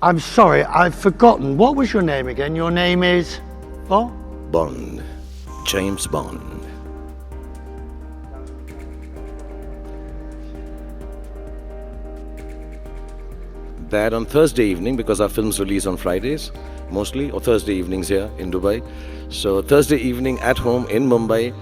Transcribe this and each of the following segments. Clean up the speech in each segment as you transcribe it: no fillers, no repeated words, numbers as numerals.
I'm sorry, I've forgotten. What was your name again? Your name is... What? Bond. James Bond. That on Thursday evening, because our films release on Fridays, mostly, or Thursday evenings here in Dubai. So Thursday evening at home in Mumbai,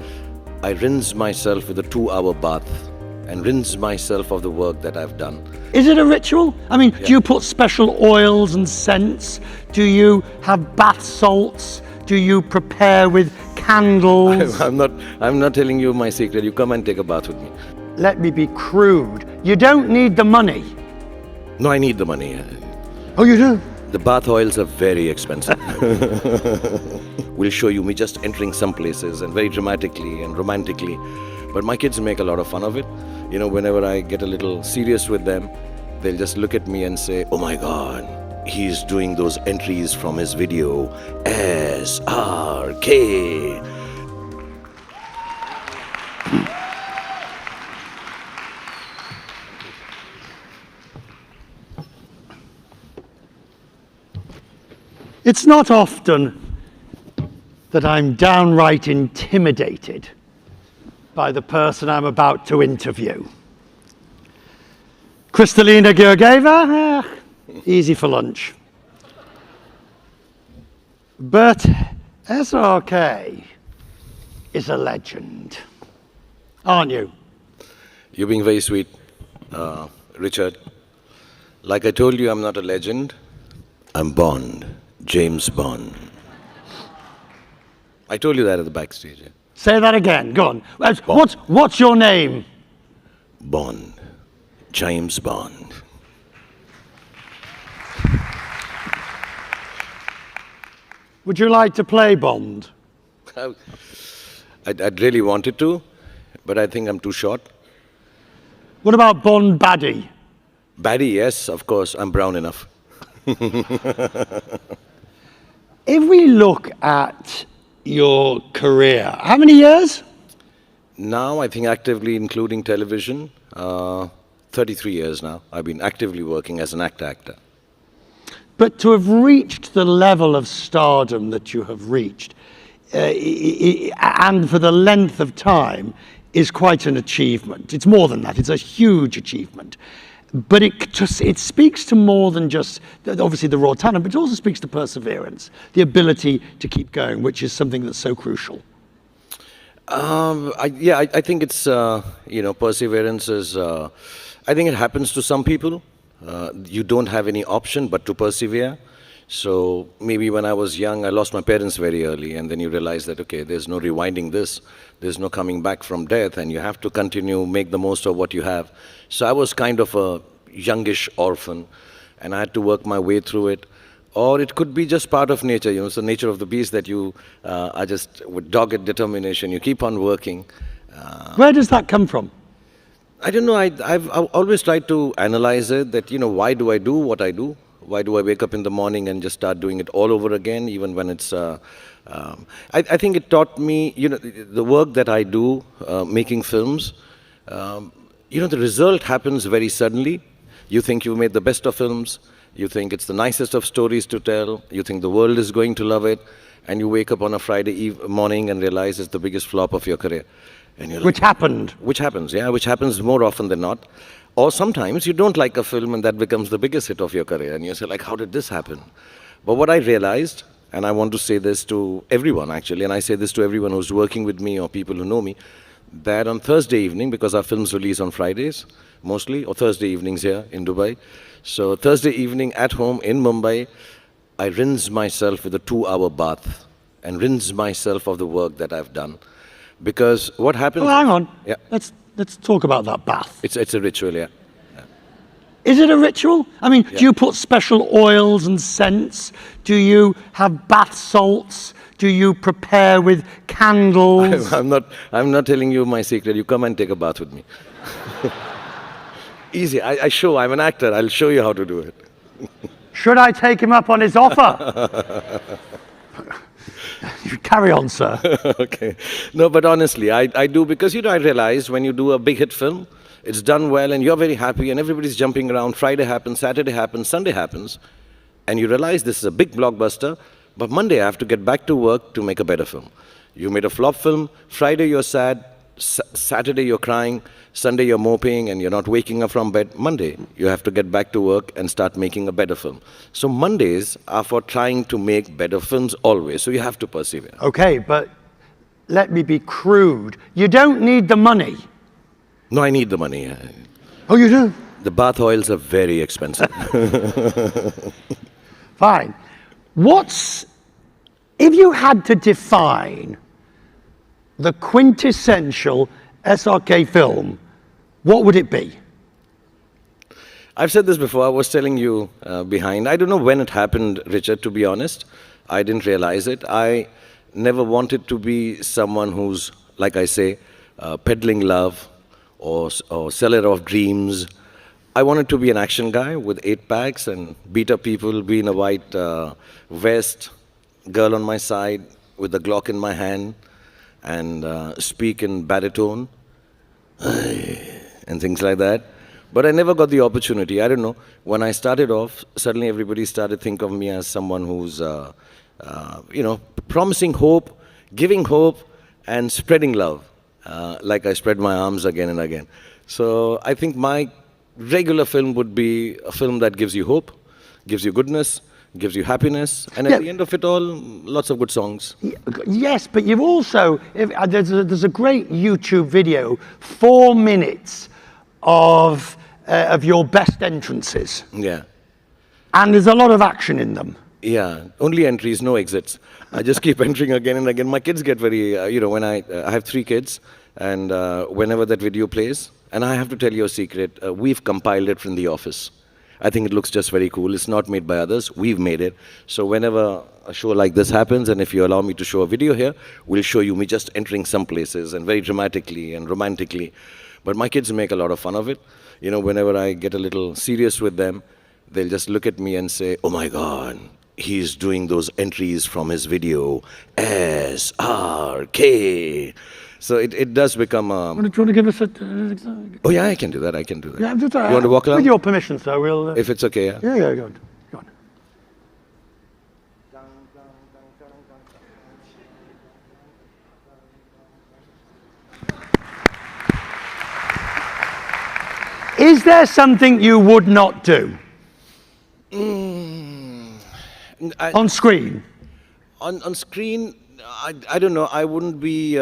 I rinse myself with a 2-hour bath and rinse myself of the work that I've done. Is it a ritual? I mean, do you put special oils and scents? Do you have bath salts? Do you prepare with candles? I'm not telling you my secret. You come and take a bath with me. Let me be crude. You don't need the money. No, I need the money. Oh, you do? The bath oils are very expensive. We'll show you me just entering some places and very dramatically and romantically. But my kids make a lot of fun of it. You know, whenever I get a little serious with them, they'll just look at me and say, "Oh my God, he's doing those entries from his video, SRK." It's not often that I'm downright intimidated by the person I'm about to interview. Kristalina Georgieva, easy for lunch. But SRK is a legend, aren't you? You're being very sweet, Richard. Like I told you, I'm not a legend. I'm Bond. James Bond. I told you that at the backstage. Yeah? Say that again, go on. What's your name? Bond. James Bond. Would you like to play Bond? I'd really wanted to, but I think I'm too short. What about Bond Baddie? Baddie, yes, of course. I'm brown enough. If we look at your career, how many years? Now, I think actively including television, 33 years now. I've been actively working as an actor. But to have reached the level of stardom that you have reached, and for the length of time, is quite an achievement. It's more than that, it's a huge achievement. But it speaks to more than just, obviously, the raw talent, but it also speaks to perseverance, the ability to keep going, which is something that's so crucial. I think it's, perseverance is, I think it happens to some people. You don't have any option but to persevere. So maybe when I was young, I lost my parents very early, and then you realize that, okay, there's no rewinding this, there's no coming back from death, and you have to continue, make the most of what you have. So I was kind of a youngish orphan, and I had to work my way through it. Or it could be just part of nature, it's the nature of the beast that you are just with dogged determination, you keep on working. Where does that come from? I don't know, I've always tried to analyze it, that, why do I do what I do? Why do I wake up in the morning and just start doing it all over again, even when it's... I think it taught me, the work that I do, making films, the result happens very suddenly. You think you made the best of films, you think it's the nicest of stories to tell, you think the world is going to love it, and you wake up on a Friday morning and realize it's the biggest flop of your career. And you're like, which happened? Which happens more often than not. Or sometimes you don't like a film and that becomes the biggest hit of your career, and you say, like, how did this happen? But what I realized, and I want to say this to everyone actually, and I say this to everyone who's working with me or people who know me, that on Thursday evening, because our films release on Fridays, mostly, or Thursday evenings here in Dubai. So Thursday evening at home in Mumbai, I rinse myself with a 2-hour bath and rinse myself of the work that I've done. Because what happens... Well, hang on. Yeah. Let's talk about that bath. It's a ritual, yeah. Is it a ritual? I mean, do you put special oils and scents? Do you have bath salts? Do you prepare with candles? I'm not telling you my secret. You come and take a bath with me. Easy. I'm an actor. I'll show you how to do it. Should I take him up on his offer? You carry on, sir. Okay. No, but honestly, I do, because, I realized when you do a big hit film, it's done well and you're very happy and everybody's jumping around. Friday happens, Saturday happens, Sunday happens. and you realize this is a big blockbuster, but Monday I have to get back to work to make a better film. You made a flop film, Friday you're sad, Saturday you're crying, Sunday you're moping and you're not waking up from bed. Monday, you have to get back to work and start making a better film. So Mondays are for trying to make better films always, so you have to persevere. Okay, but let me be crude. You don't need the money. No, I need the money. Oh, you do? The bath oils are very expensive. Fine. If you had to define the quintessential SRK film, what would it be? I've said this before, I was telling you behind. I don't know when it happened, Richard, to be honest. I didn't realize it. I never wanted to be someone who's, like I say, peddling love or seller of dreams. I wanted to be an action guy with 8-packs and beat up people, be in a white vest, girl on my side with a Glock in my hand, and speak in baritone and things like that. But I never got the opportunity. I don't know. When I started off, suddenly everybody started to think of me as someone who's, promising hope, giving hope, and spreading love, like I spread my arms again and again. So I think my regular film would be a film that gives you hope, gives you goodness, gives you happiness, and at the end of it all, lots of good songs. Yes, but you've also, there's a great YouTube video, 4 minutes of your best entrances. Yeah. And there's a lot of action in them. Yeah, only entries, no exits. I just keep entering again and again. My kids get very, when I have 3 kids, and whenever that video plays, and I have to tell you a secret, we've compiled it from the office. I think it looks just very cool. It's not made by others, we've made it. So whenever a show like this happens, and if you allow me to show a video here, we'll show you me just entering some places, and very dramatically and romantically. But my kids make a lot of fun of it. Whenever I get a little serious with them, they'll just look at me and say, oh my God, he's doing those entries from his video, SRK. So it does become a... Do you want to give us an example? Oh yeah, I can do that, Yeah, You want to walk along? With your permission, sir, we'll... If it's okay, yeah? Yeah, go on. Go on. Is there something you would not do? On screen? On screen, I don't know, I wouldn't be...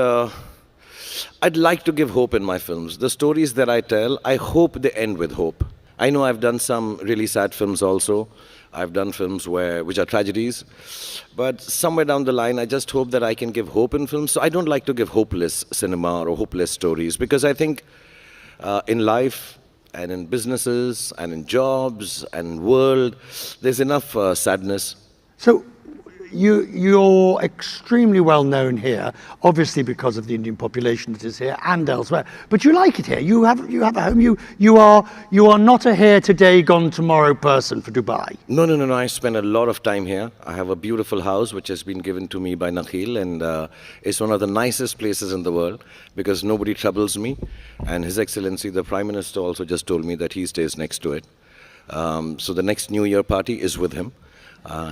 I'd like to give hope in my films. The stories that I tell, I hope they end with hope. I know I've done some really sad films also. I've done films which are tragedies. But somewhere down the line, I just hope that I can give hope in films. So I don't like to give hopeless cinema or hopeless stories, because I think in life and in businesses and in jobs and world, there's enough sadness. So you're extremely well known here, obviously because of the Indian population that is here and elsewhere. But you like it here. You have a home. You are not a here today, gone tomorrow person for Dubai. No. I spend a lot of time here. I have a beautiful house which has been given to me by Nakhil, and it's one of the nicest places in the world because nobody troubles me. And His Excellency, the Prime Minister, also just told me that he stays next to it. So the next New Year party is with him.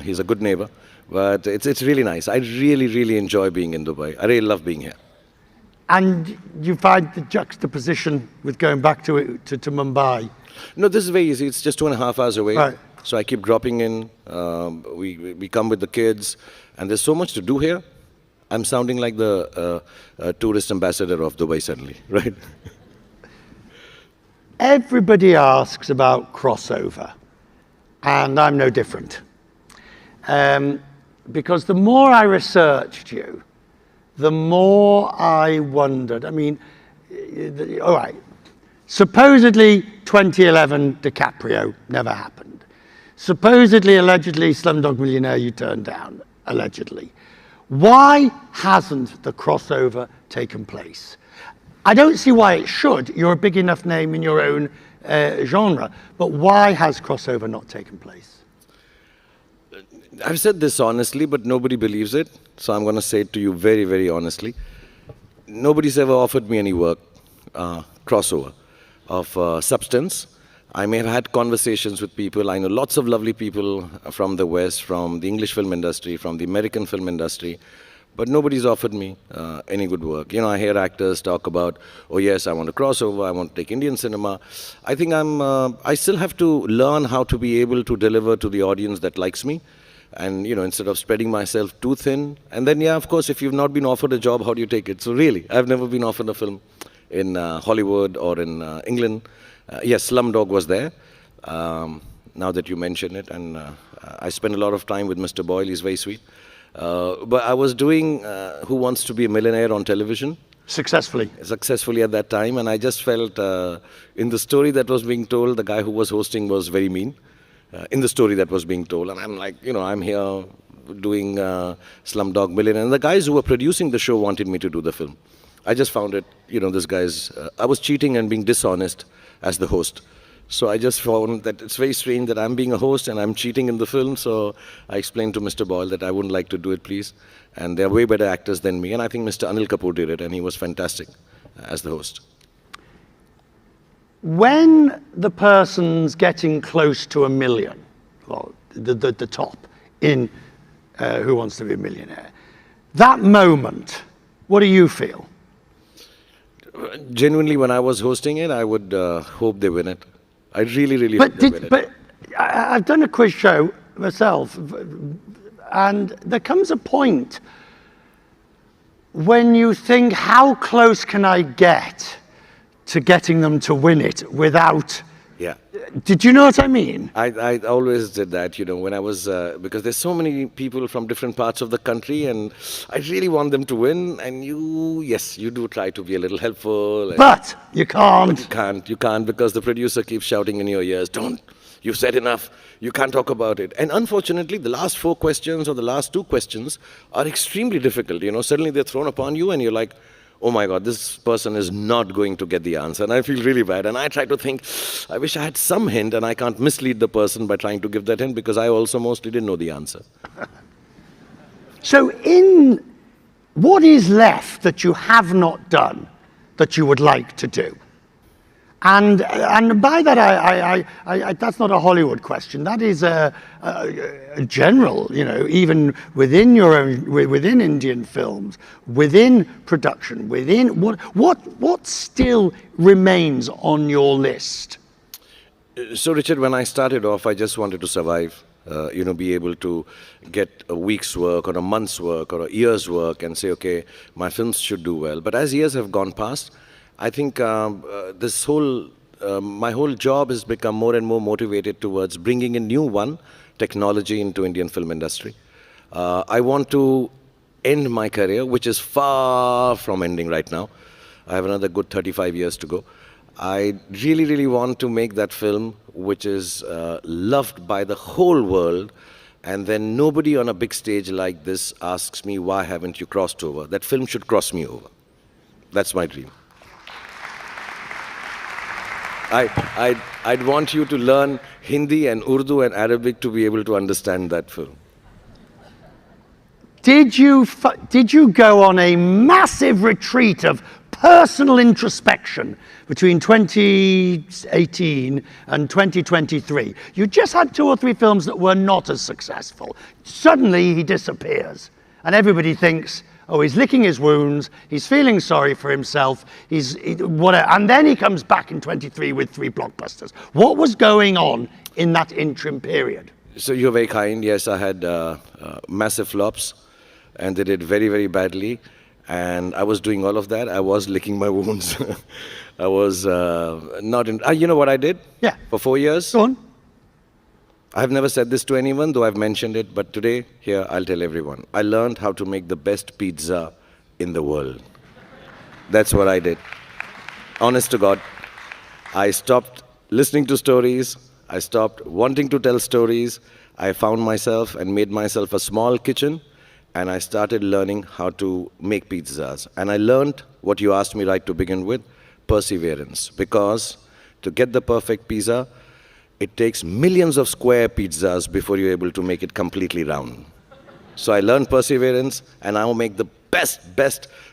He's a good neighbor. But it's really nice. I really enjoy being in Dubai. I really love being here. And you find the juxtaposition with going back to Mumbai? No, this is very easy. It's just 2.5 hours away. Right. So I keep dropping in. We come with the kids. And there's so much to do here. I'm sounding like the tourist ambassador of Dubai suddenly, right? Everybody asks about crossover. And I'm no different. Because the more I researched you, the more I wondered. I mean, all right, supposedly 2011 DiCaprio never happened. Supposedly, allegedly, Slumdog Millionaire you turned down, allegedly. Why hasn't the crossover taken place? I don't see why it should. You're a big enough name in your own genre, but why has crossover not taken place? I've said this honestly, but nobody believes it. So I'm going to say it to you very honestly. Nobody's ever offered me any work, crossover, of substance. I may have had conversations with people. I know lots of lovely people from the West, from the English film industry, from the American film industry, but nobody's offered me any good work. You know, I hear actors talk about, oh yes, I want to cross over, I want to take Indian cinema. I think I still have to learn how to be able to deliver to the audience that likes me. And, you know, instead of spreading myself too thin. And then, yeah, of course, if you've not been offered a job, how do you take it? So really, I've never been offered a film in Hollywood or in England. Yes, Slumdog was there, now that you mention it. And I spent a lot of time with Mr. Boyle. He's very sweet. But I was doing Who Wants to Be a Millionaire on television. Successfully At that time. And I just felt in the story that was being told, the guy who was hosting was very mean. In the story that was being told. And I'm like, you know, I'm here doing Slumdog Millionaire. And the guys who were producing the show wanted me to do the film. I just found it, you know, this guy's, I was cheating and being dishonest as the host. So I just found that it's very strange that I'm being a host and I'm cheating in the film. So I explained to Mr. Boyle that I wouldn't like to do it, please. And they're way better actors than me. And I think Mr. Anil Kapoor did it, and he was fantastic as the host. When the person's getting close to 1 million, or the top in Who Wants to Be a Millionaire, that moment, what do you feel? Genuinely, when I was hosting it, I would hope they win it. I really, really hope they win it. But I've done a quiz show myself, and there comes a point when you think, how close can I get to getting them to win it without... Yeah. Did you know what I mean? I always did that, you know, when I was, because there's so many people from different parts of the country, and I really want them to win, and yes, you do try to be a little helpful. But you can't. But you can't, because the producer keeps shouting in your ears, don't, you've said enough, you can't talk about it. And unfortunately, the last 4 questions or the last 2 questions are extremely difficult, you know, suddenly they're thrown upon you, and you're like, oh my God, this person is not going to get the answer. And I feel really bad. And I try to think, I wish I had some hint, and I can't mislead the person by trying to give that hint, because I also mostly didn't know the answer. So what is left that you have not done that you would like to do? And by that, I that's not a Hollywood question. That is a general, you know, even within within Indian films, within production, within what still remains on your list? So, Richard, when I started off, I just wanted to survive. You know, be able to get a week's work or a month's work or a year's work and say, okay, my films should do well. But as years have gone past, I think my whole job has become more and more motivated towards bringing in new technology into Indian film industry. I want to end my career, which is far from ending right now. I have another good 35 years to go. I really, really want to make that film which is loved by the whole world, and then nobody on a big stage like this asks me, why haven't you crossed over? That film should cross me over. That's my dream. I'd want you to learn Hindi and Urdu and Arabic to be able to understand that film. Did you go on a massive retreat of personal introspection between 2018 and 2023? You just had 2 or 3 films that were not as successful. Suddenly he disappears, and everybody thinks, oh, he's licking his wounds, he's feeling sorry for himself, whatever. And then he comes back in 23 with 3 blockbusters. What was going on in that interim period? So you're very kind. Yes, I had massive flops, and they did very, very badly. And I was doing all of that. I was licking my wounds. I was not in... you know what I did? Yeah. For 4 years? Go on. I've never said this to anyone, though I've mentioned it, but today, here, I'll tell everyone. I learned how to make the best pizza in the world. That's what I did. Honest to God. I stopped listening to stories. I stopped wanting to tell stories. I found myself and made myself a small kitchen, and I started learning how to make pizzas. And I learned what you asked me right to begin with, perseverance. Because to get the perfect pizza, it takes millions of square pizzas before you're able to make it completely round. So I learned perseverance, and I will make the best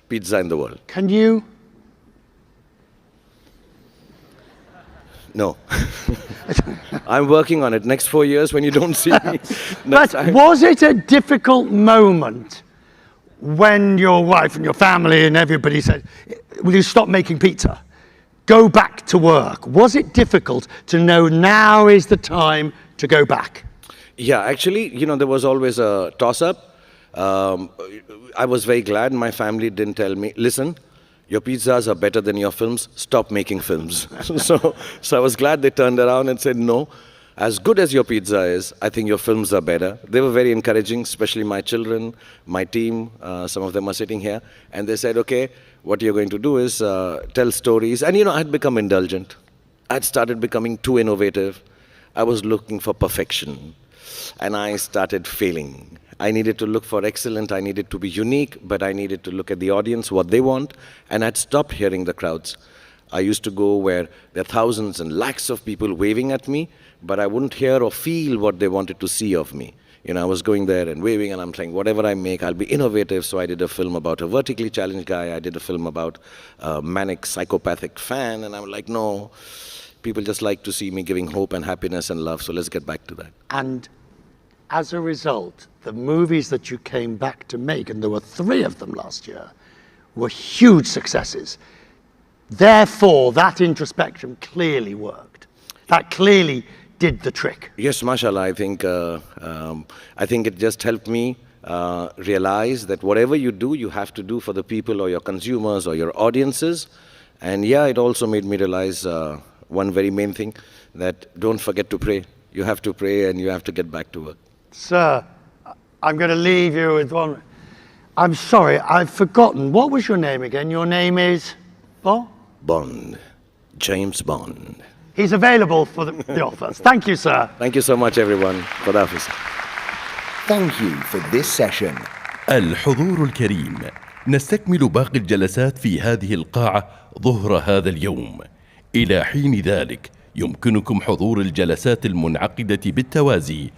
pizza in the world. Can you? No. I'm working on it. Next 4 years, when you don't see me, next But time. was it a difficult moment when your wife and your family and everybody said, will you stop making pizza? Go back to work. Was it difficult to know now is the time to go back? Yeah, actually, there was always a toss-up. I was very glad my family didn't tell me, listen, your pizzas are better than your films, stop making films. so I was glad they turned around and said, no, as good as your pizza is, I think your films are better. They were very encouraging, especially my children, my team, some of them are sitting here, and they said, okay, what you're going to do is tell stories. And I had become indulgent. I'd started becoming too innovative. I was looking for perfection, and I started failing. I needed to look for excellent, I needed to be unique, but I needed to look at the audience, what they want, and I'd stopped hearing the crowds. I used to go where there are thousands and lakhs of people waving at me, but I wouldn't hear or feel what they wanted to see of me. I was going there and waving, and I'm saying, whatever I make, I'll be innovative. So I did a film about a vertically challenged guy. I did a film about a manic, psychopathic fan, and I'm like, no, people just like to see me giving hope and happiness and love, so let's get back to that. And as a result, the movies that you came back to make, and there were 3 of them last year, were huge successes. Therefore, that introspection clearly worked. That clearly did the trick. Yes, mashallah, I think it just helped me realize that whatever you do, you have to do for the people or your consumers or your audiences. And yeah, it also made me realize one very main thing, that don't forget to pray. You have to pray and you have to get back to work. Sir, I'm going to leave you with one. I'm sorry, I've forgotten. What was your name again? Your name is? Bond. James Bond. He's available for the offers. Thank you, sir. Thank you so much, everyone. Khuda Hafiz. Thank you for this session. الحضور الكريم، نستكمل باقي الجلسات في هذه القاعة ظهر هذا اليوم. إلى حين ذلك يمكنكم حضور الجلسات المنعقدة بالتوازي